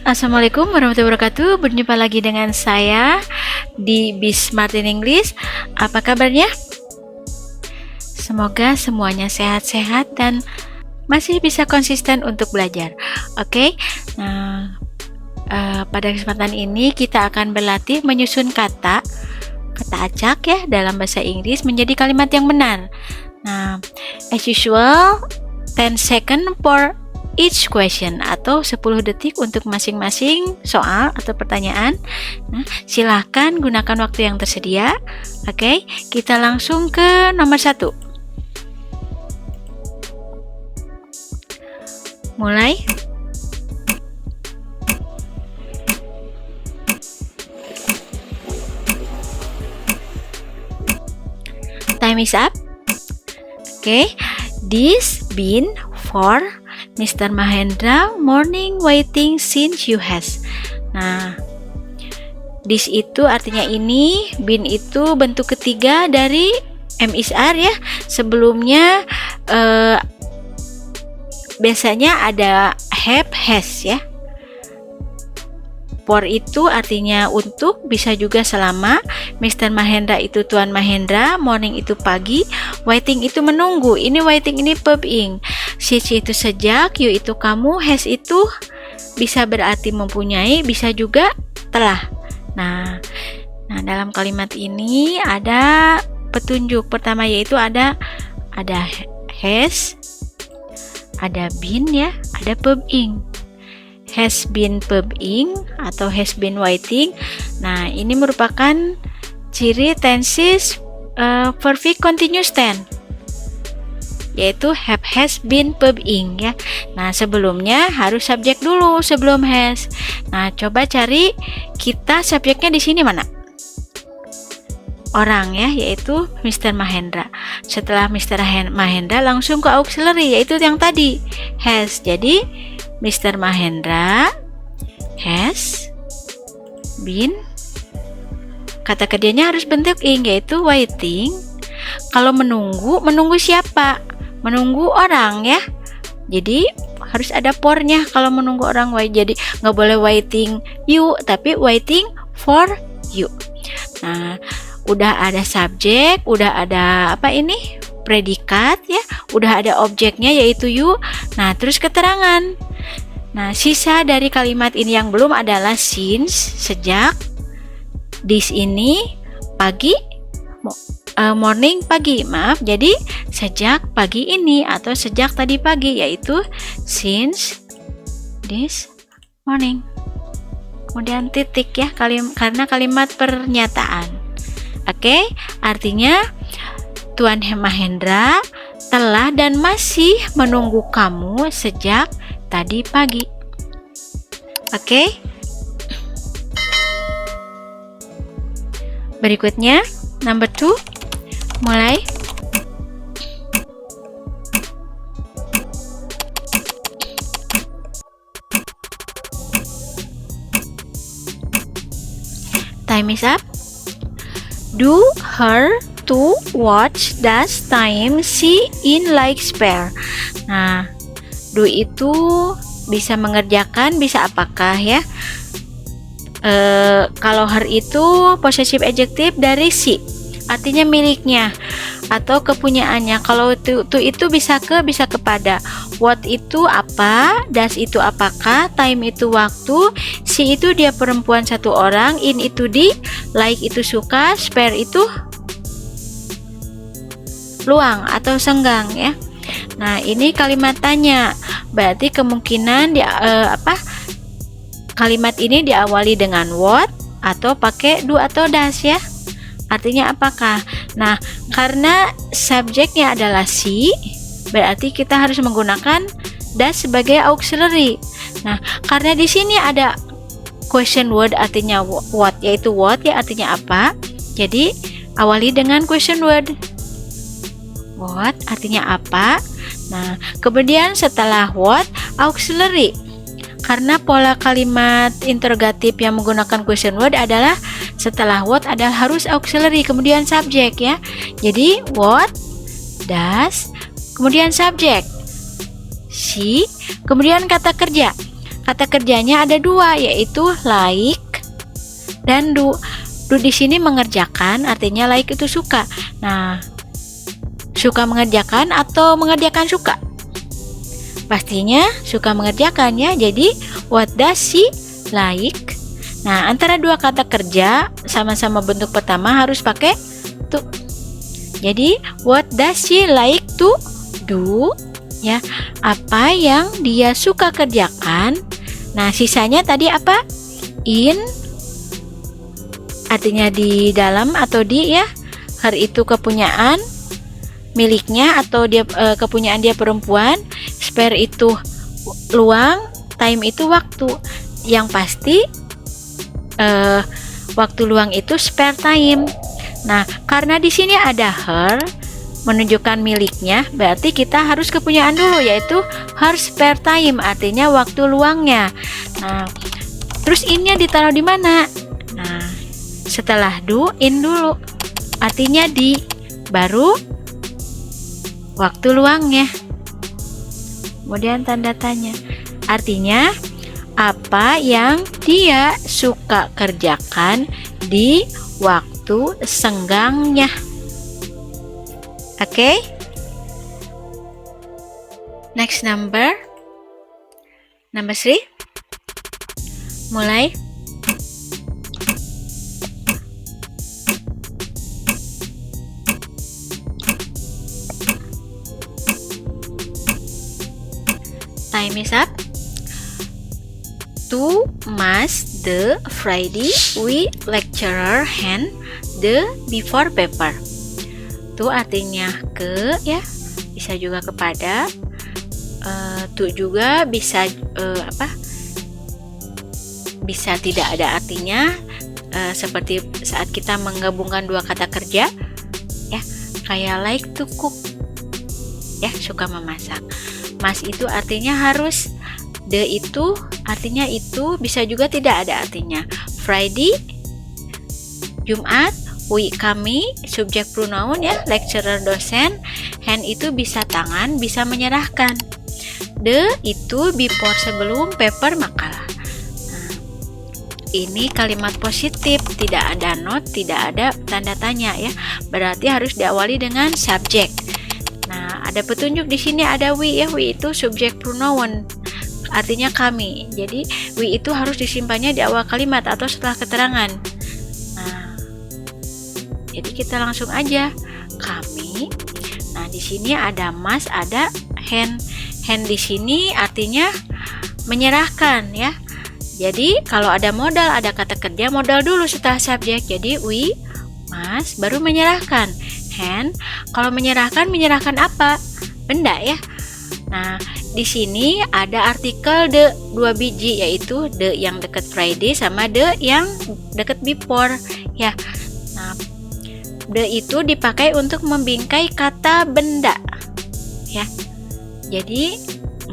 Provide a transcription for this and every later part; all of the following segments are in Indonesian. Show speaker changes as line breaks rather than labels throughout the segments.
Assalamualaikum warahmatullahi wabarakatuh. Berjumpa lagi dengan saya di Bismart in English. Apa kabarnya? Semoga semuanya sehat-sehat dan masih bisa konsisten untuk belajar. Oke. Nah, pada kesempatan ini kita akan berlatih menyusun kata acak ya dalam bahasa Inggris menjadi kalimat yang benar. Nah, as usual, 10 second for each question atau 10 detik untuk masing-masing soal atau pertanyaan. Nah, silahkan gunakan waktu yang tersedia. Oke, kita langsung ke nomor 1. Mulai. Time is up. Oke, this been for Mr. Mahendra morning waiting since you has. Nah, this itu artinya ini, been itu bentuk ketiga dari MISR ya. Sebelumnya biasanya ada have, has ya. For itu artinya untuk, bisa juga selama. Mr. Mahendra itu Tuan Mahendra, morning itu pagi, waiting itu menunggu. Ini waiting ini verb ing. Since itu sejak, you itu kamu, has itu bisa berarti mempunyai, bisa juga telah. Nah, dalam kalimat ini ada petunjuk. Pertama yaitu ada has, ada been ya, ada verb ing. Has been verb ing atau has been waiting. Nah, ini merupakan ciri tenses perfect continuous tense, yaitu have, has been verb ing ya. Nah, sebelumnya harus subjek dulu sebelum has. Nah, coba cari kita subjeknya di sini mana? Orang ya, yaitu Mr. Mahendra. Setelah Mr. Mahendra langsung ke auxiliary, yaitu yang tadi has. Jadi Mr. Mahendra has been, kata kerjanya harus bentuk ing, yaitu waiting. Kalau menunggu siapa? Menunggu orang ya. Jadi harus ada for-nya kalau menunggu orang. Jadi nggak boleh waiting you, tapi waiting for you. Nah, udah ada subjek, udah ada apa ini? Predikat ya, udah ada objeknya yaitu you. Nah, terus keterangan. Nah, sisa dari kalimat ini yang belum adalah since, sejak, this ini, pagi, morning, pagi, maaf, jadi sejak pagi ini atau sejak tadi pagi, yaitu since this morning. Kemudian titik ya, karena kalimat pernyataan. Oke, artinya Tuan Mahendra telah dan masih menunggu kamu sejak tadi pagi. Oke. Berikutnya, number 2. Mulai. Time is up. Do her to watch does time she in like spare. Nah, do itu bisa mengerjakan, bisa apakah ya. Kalau her itu possessive adjective dari she, artinya miliknya atau kepunyaannya. Kalau to itu bisa kepada. What itu apa, does itu apakah, time itu waktu, she itu dia perempuan satu orang, in itu di, like itu suka, spare itu luang atau senggang ya. Nah, ini kalimat tanya. Berarti kemungkinan kalimat ini diawali dengan what atau pakai do atau does ya. Artinya apakah? Nah, karena subjeknya adalah she, berarti kita harus menggunakan does sebagai auxiliary. Nah, karena di sini ada question word artinya what, yaitu what ya artinya apa. Jadi awali dengan question word. What artinya apa? Nah, kemudian setelah what, auxiliary. Karena pola kalimat interrogatif yang menggunakan question word adalah setelah what adalah harus auxiliary, kemudian subjek ya. Jadi what, does, kemudian subjek, she, kemudian kata kerja. kata kerjanya ada dua, yaitu like dan do. Do di sini mengerjakan, artinya like itu suka. Nah, suka mengerjakan atau mengerjakan suka? Pastinya suka mengerjakan ya. Jadi what does she like? Nah, antara dua kata kerja sama-sama bentuk pertama harus pakai to. Jadi what does she like to do? Ya, apa yang dia suka kerjakan. Nah, sisanya tadi apa? In, artinya di dalam atau di ya. Her itu kepunyaan miliknya atau dia kepunyaan dia perempuan. Spare itu luang, time itu waktu. Yang pasti waktu luang itu spare time. Nah, karena di sini ada her menunjukkan miliknya, berarti kita harus kepunyaan dulu, yaitu her spare time, artinya waktu luangnya. Nah, terus innya ditaruh di mana? Nah, setelah do, in dulu, artinya di, baru waktu luangnya. Kemudian tanda tanya, artinya apa yang dia suka kerjakan di waktu senggangnya. Oke? Next number 3. Mulai. Time is up. To must the Friday we lecturer hand the before paper. To artinya ke ya, bisa juga kepada. To juga bisa bisa tidak ada artinya, seperti saat kita menggabungkan dua kata kerja ya, kayak like to cook ya, suka memasak. Must itu artinya harus. The itu artinya itu, bisa juga tidak ada artinya. Friday, Jumat, we kami, subjek pronoun ya, lecturer dosen. Hand itu bisa tangan, bisa menyerahkan. The itu before sebelum, paper makalah. Nah, ini kalimat positif, tidak ada not, tidak ada tanda tanya ya. Berarti harus diawali dengan subjek. Nah, ada petunjuk di sini, ada we ya, we itu subjek pronoun, artinya kami. Jadi we itu harus disimpannya di awal kalimat atau setelah keterangan. Nah, jadi kita langsung aja kami. Nah, di sini ada must, ada hand. Hand di sini artinya menyerahkan ya. Jadi kalau ada modal, ada kata kerja, modal dulu setelah subjek. Jadi we must baru menyerahkan. Hand, kalau menyerahkan apa? Benda ya. Nah, di sini ada artikel the 2 biji, yaitu the yang dekat Friday sama the yang dekat before ya. Nah, the itu dipakai untuk membingkai kata benda ya. Jadi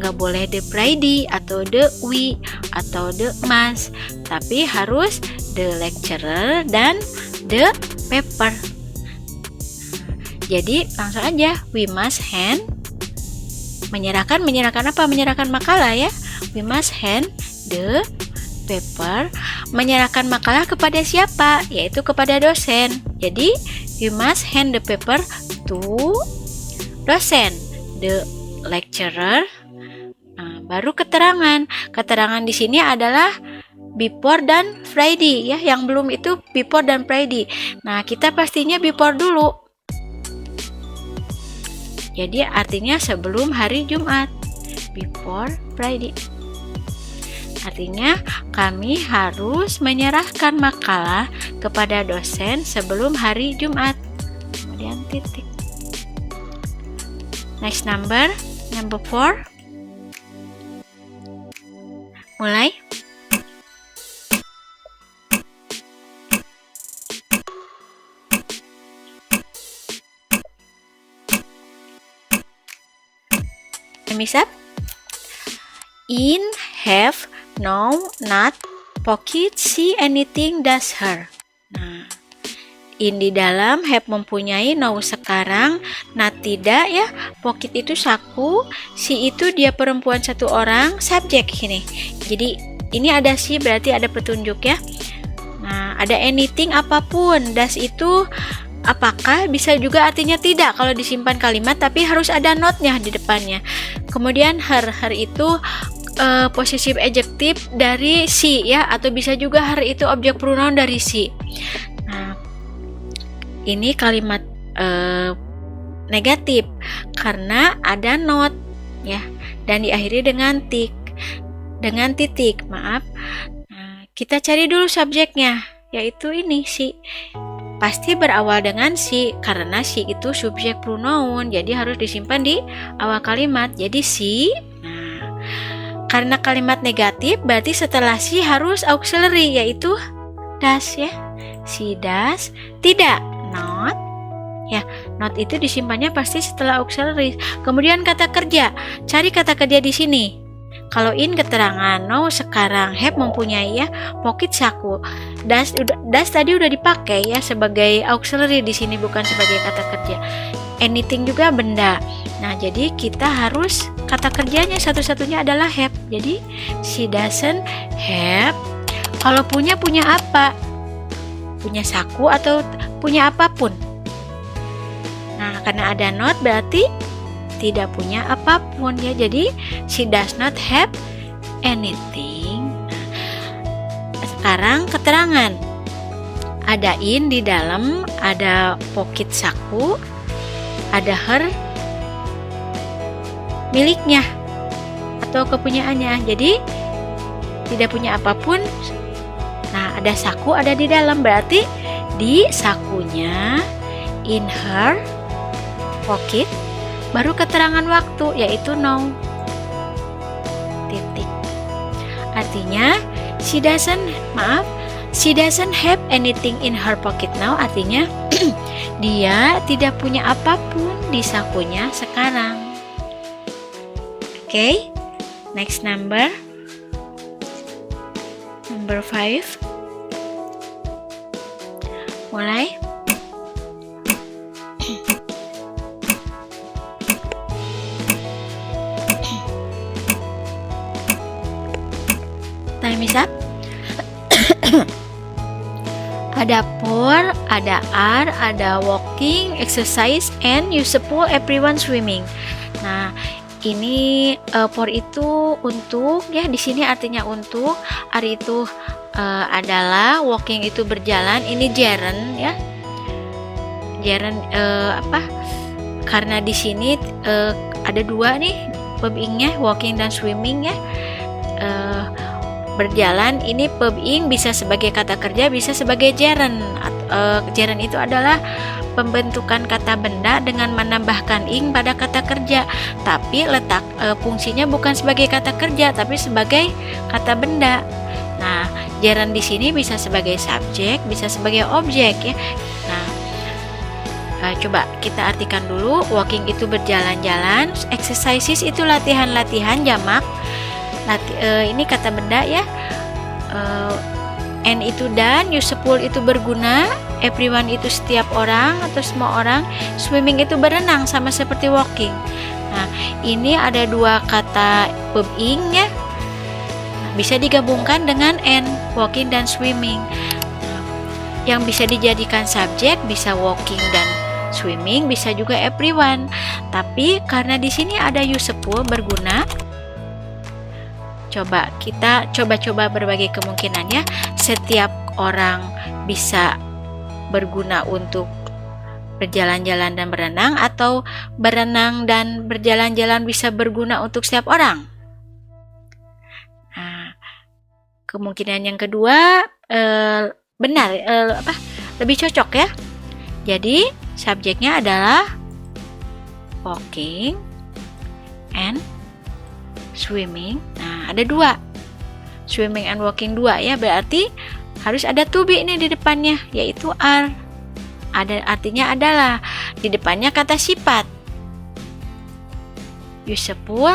nggak boleh the Friday atau the we atau the must, tapi harus the lecturer dan the paper. Jadi langsung aja, we must hand, menyerahkan apa? Menyerahkan makalah ya. We must hand the paper. Menyerahkan makalah kepada siapa? Yaitu kepada dosen. Jadi we must hand the paper to dosen, the lecturer. Nah, baru keterangan. Keterangan di sini adalah before dan Friday ya. Yang belum itu before dan Friday. Nah, kita pastinya before dulu. Jadi artinya sebelum hari Jumat, before Friday. Artinya kami harus menyerahkan makalah kepada dosen sebelum hari Jumat. Kemudian titik. Next number 4. Mulai. Time is up. In, have, no, not, pocket, see anything, does her. Nah, in di dalam, have mempunyai, know sekarang, not tidak ya. Pocket itu saku, she itu dia perempuan satu orang, subjek ini. Jadi ini ada she berarti ada petunjuk ya. Nah, ada anything apapun, das itu apakah bisa juga artinya tidak kalau disimpan kalimat, tapi harus ada not-nya di depannya. Kemudian her itu possessive adjective dari she ya, atau bisa juga her itu objek pronoun dari she. Nah, ini kalimat negatif karena ada not ya, dan diakhiri dengan titik, maaf. Nah, kita cari dulu subjeknya, yaitu ini she. Pasti berawal dengan she karena she itu subjek pronoun, jadi harus disimpan di awal kalimat. Jadi she. Nah, karena kalimat negatif berarti setelah she harus auxiliary, yaitu does ya. She does tidak, not ya. Not itu disimpannya pasti setelah auxiliary. Kemudian kata kerja, cari kata kerja di sini. Kalau in keterangan, know sekarang, have mempunyai ya, pocket saku. Das tadi udah dipakai ya sebagai auxiliary di sini, bukan sebagai kata kerja. Anything juga benda. Nah, jadi kita harus kata kerjanya satu-satunya adalah have. Jadi she doesn't have. Kalau punya apa? Punya saku atau punya apapun. Nah, karena ada not berarti tidak punya apapun ya. Jadi she does not have anything. Sekarang keterangan. Ada in di dalam, ada pocket saku, ada her miliknya atau kepunyaannya. Jadi tidak punya apapun. Nah, ada saku ada di dalam, berarti di sakunya, in her pocket, baru keterangan waktu yaitu know. Titik. Artinya she doesn't have anything in her pocket now. Artinya dia tidak punya apapun di sakunya sekarang. Oke, next number 5. Mulai. Time is up. Ada for, ada are, ada walking, exercise, and useful, everyone swimming. Nah, ini for itu untuk ya, di sini artinya untuk, are itu adalah, walking itu berjalan, ini gerund ya. Gerund karena di sini ada dua nih verb ing-nya, walking dan swimming ya. Berjalan ini verb ing bisa sebagai kata kerja, bisa sebagai gerund. Gerund itu adalah pembentukan kata benda dengan menambahkan ing pada kata kerja, tapi letak fungsinya bukan sebagai kata kerja tapi sebagai kata benda. Nah, gerund di sini bisa sebagai subjek, bisa sebagai objek ya. Nah, coba kita artikan dulu. Walking itu berjalan-jalan, exercises itu latihan-latihan jamak. Ini kata benda ya. And itu dan, useful itu berguna, everyone itu setiap orang atau semua orang, swimming itu berenang sama seperti walking. Nah, ini ada dua kata verb ing ya. Bisa digabungkan dengan and, walking dan swimming. Yang bisa dijadikan subjek bisa walking dan swimming, bisa juga everyone. Tapi karena di sini ada useful berguna, kita coba berbagai kemungkinannya. Setiap orang bisa berguna untuk berjalan-jalan dan berenang, atau berenang dan berjalan-jalan bisa berguna untuk setiap orang. Nah, kemungkinan yang kedua benar, lebih cocok ya. Jadi subjeknya adalah walking and swimming. Nah, ada dua, swimming and walking dua ya, berarti harus ada to be ini di depannya, yaitu are. Artinya adalah, di depannya kata sifat. Useful,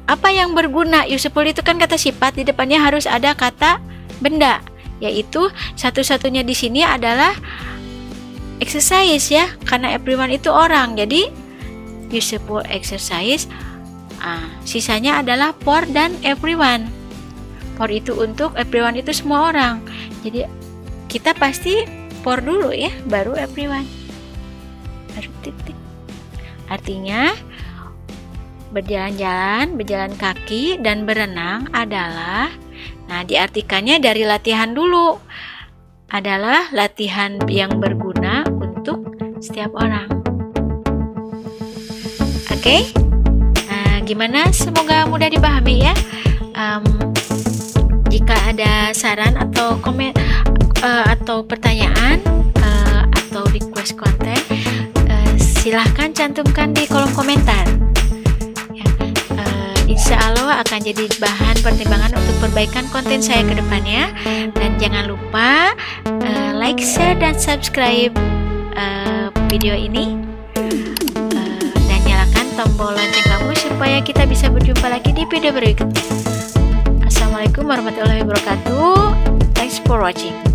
apa yang berguna? Useful itu kan kata sifat, di depannya harus ada kata benda. yaitu satu-satunya di sini adalah exercise ya, karena everyone itu orang, jadi useful exercise. Sisanya adalah for dan everyone. For itu untuk, everyone itu semua orang. Jadi kita pasti for dulu ya, baru everyone, baru titik. Artinya berjalan-jalan, berjalan kaki, dan berenang adalah, diartikannya dari latihan dulu, adalah latihan yang berguna untuk setiap orang. Oke? Gimana? Semoga mudah dipahami ya. Jika ada saran atau komen atau pertanyaan atau request konten, silahkan cantumkan di kolom komentar. Insya Allah akan jadi bahan pertimbangan untuk perbaikan konten saya ke depannya. Dan jangan lupa like, share, dan subscribe video ini. Dan nyalakan tombol lonceng kamu supaya kita bisa berjumpa lagi di video berikutnya. Assalamualaikum warahmatullahi wabarakatuh. Thanks for watching.